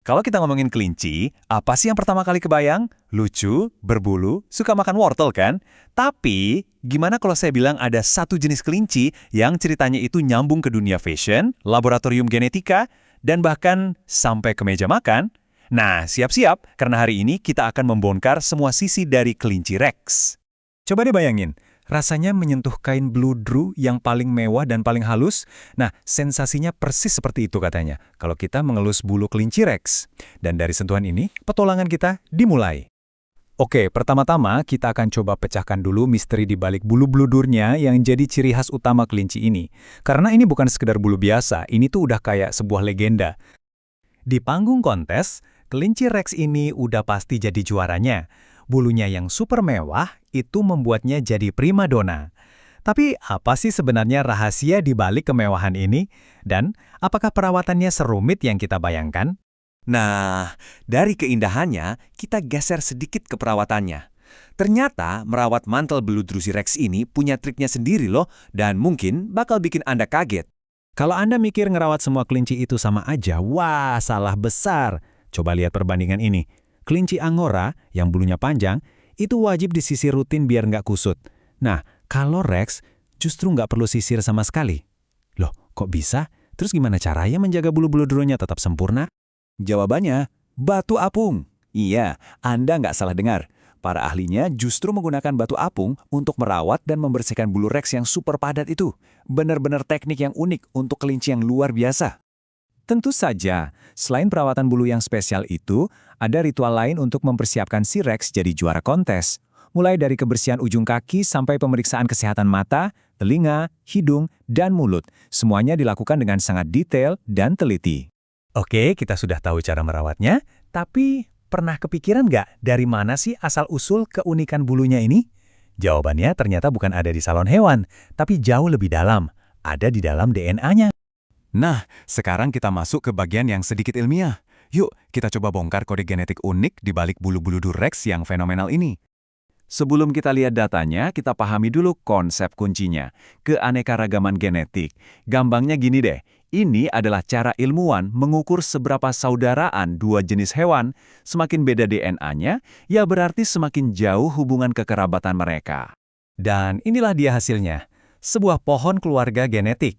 Kalau kita ngomongin kelinci, apa sih yang pertama kali kebayang? Lucu, berbulu, suka makan wortel kan? Tapi, gimana kalau saya bilang ada satu jenis kelinci yang ceritanya itu nyambung ke dunia fashion, laboratorium genetika, dan bahkan sampai ke meja makan? Nah, siap-siap, karena hari ini kita akan membongkar semua sisi dari kelinci Rex. Coba deh bayangin, rasanya menyentuh kain bludru yang paling mewah dan paling halus. Nah, sensasinya persis seperti itu katanya, kalau kita mengelus bulu kelinci Rex. Dan dari sentuhan ini, petualangan kita dimulai. Oke, pertama-tama kita akan coba pecahkan dulu misteri di balik bulu bludurnya yang jadi ciri khas utama kelinci ini. Karena ini bukan sekedar bulu biasa, ini tuh udah kayak sebuah legenda. Di panggung kontes, kelinci Rex ini udah pasti jadi juaranya. Bulunya yang super mewah itu membuatnya jadi primadona. Tapi apa sih sebenarnya rahasia di balik kemewahan ini? Dan apakah perawatannya serumit yang kita bayangkan? Nah, dari keindahannya, kita geser sedikit ke perawatannya. Ternyata merawat mantel beludrusi Rex ini punya triknya sendiri loh, dan mungkin bakal bikin Anda kaget. Kalau Anda mikir ngerawat semua kelinci itu sama aja, wah salah besar. Coba lihat perbandingan ini. Kelinci Angora yang bulunya panjang, itu wajib disisir rutin biar nggak kusut. Nah, kalau Rex justru nggak perlu sisir sama sekali. Loh, kok bisa? Terus gimana caranya menjaga bulu-bulu bulunya tetap sempurna? Jawabannya, batu apung. Iya, Anda nggak salah dengar. Para ahlinya justru menggunakan batu apung untuk merawat dan membersihkan bulu Rex yang super padat itu. Benar-benar teknik yang unik untuk kelinci yang luar biasa. Tentu saja, selain perawatan bulu yang spesial itu, ada ritual lain untuk mempersiapkan si Rex jadi juara kontes. Mulai dari kebersihan ujung kaki sampai pemeriksaan kesehatan mata, telinga, hidung, dan mulut. Semuanya dilakukan dengan sangat detail dan teliti. Oke, kita sudah tahu cara merawatnya, tapi pernah kepikiran nggak dari mana sih asal-usul keunikan bulunya ini? Jawabannya ternyata bukan ada di salon hewan, tapi jauh lebih dalam. Ada di dalam DNA-nya. Nah, sekarang kita masuk ke bagian yang sedikit ilmiah. Yuk, kita coba bongkar kode genetik unik di balik bulu-bulu Rex yang fenomenal ini. Sebelum kita lihat datanya, kita pahami dulu konsep kuncinya, keanekaragaman genetik. Gampangnya gini deh, ini adalah cara ilmuwan mengukur seberapa saudaraan dua jenis hewan. Semakin beda DNA-nya, ya berarti semakin jauh hubungan kekerabatan mereka. Dan inilah dia hasilnya, sebuah pohon keluarga genetik.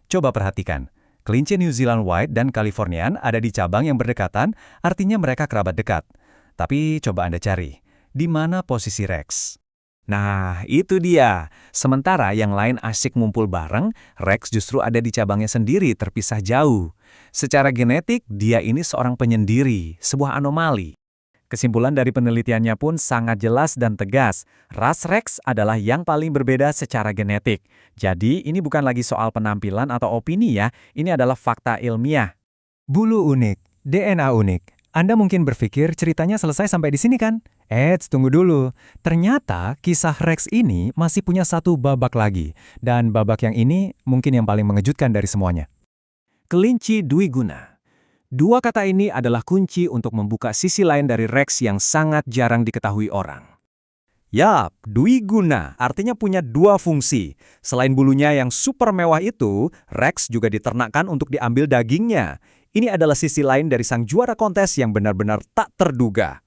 Coba perhatikan, kelinci New Zealand White dan Californian ada di cabang yang berdekatan, artinya mereka kerabat dekat. Tapi coba Anda cari, di mana posisi Rex? Nah, itu dia. Sementara yang lain asyik ngumpul bareng, Rex justru ada di cabangnya sendiri, terpisah jauh. Secara genetik, dia ini seorang penyendiri, sebuah anomali. Kesimpulan dari penelitiannya pun sangat jelas dan tegas. Ras Rex adalah yang paling berbeda secara genetik. Jadi ini bukan lagi soal penampilan atau opini ya, ini adalah fakta ilmiah. Bulu unik, DNA unik. Anda mungkin berpikir ceritanya selesai sampai di sini kan? Tunggu dulu. Ternyata kisah Rex ini masih punya satu babak lagi. Dan babak yang ini mungkin yang paling mengejutkan dari semuanya. Kelinci Dwiguna. Dua kata ini adalah kunci untuk membuka sisi lain dari Rex yang sangat jarang diketahui orang. Yap, Dwiguna artinya punya dua fungsi. Selain bulunya yang super mewah itu, Rex juga diternakkan untuk diambil dagingnya. Ini adalah sisi lain dari sang juara kontes yang benar-benar tak terduga.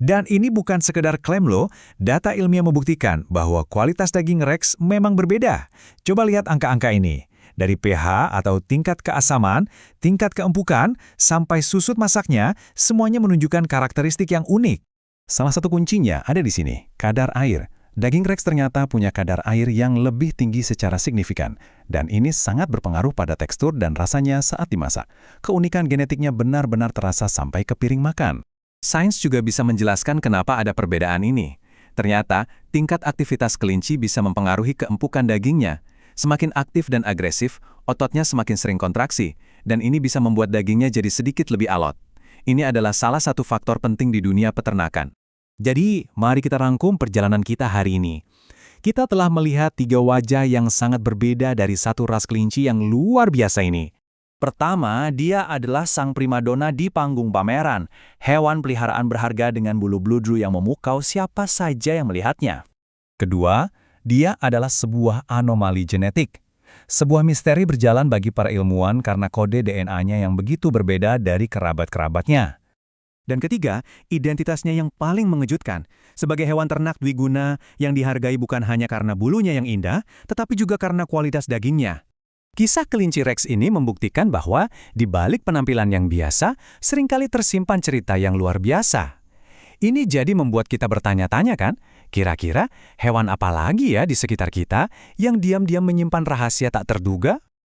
Dan ini bukan sekedar klaim loh, data ilmiah membuktikan bahwa kualitas daging Rex memang berbeda. Coba lihat angka-angka ini. Dari pH atau tingkat keasaman, tingkat keempukan, sampai susut masaknya, semuanya menunjukkan karakteristik yang unik. Salah satu kuncinya ada di sini, kadar air. Daging Rex ternyata punya kadar air yang lebih tinggi secara signifikan. Dan ini sangat berpengaruh pada tekstur dan rasanya saat dimasak. Keunikan genetiknya benar-benar terasa sampai ke piring makan. Sains juga bisa menjelaskan kenapa ada perbedaan ini. Ternyata, tingkat aktivitas kelinci bisa mempengaruhi keempukan dagingnya. Semakin aktif dan agresif, ototnya semakin sering kontraksi, dan ini bisa membuat dagingnya jadi sedikit lebih alot. Ini adalah salah satu faktor penting di dunia peternakan. Jadi, mari kita rangkum perjalanan kita hari ini. Kita telah melihat tiga wajah yang sangat berbeda dari satu ras kelinci yang luar biasa ini. Pertama, dia adalah sang primadona di panggung pameran, hewan peliharaan berharga dengan bulu bludru yang memukau siapa saja yang melihatnya. Kedua, dia adalah sebuah anomali genetik. Sebuah misteri berjalan bagi para ilmuwan karena kode DNA-nya yang begitu berbeda dari kerabat-kerabatnya. Dan ketiga, identitasnya yang paling mengejutkan. Sebagai hewan ternak dwiguna yang dihargai bukan hanya karena bulunya yang indah, tetapi juga karena kualitas dagingnya. Kisah kelinci Rex ini membuktikan bahwa di balik penampilan yang biasa, seringkali tersimpan cerita yang luar biasa. Ini jadi membuat kita bertanya-tanya kan, kira-kira hewan apa lagi ya di sekitar kita yang diam-diam menyimpan rahasia tak terduga?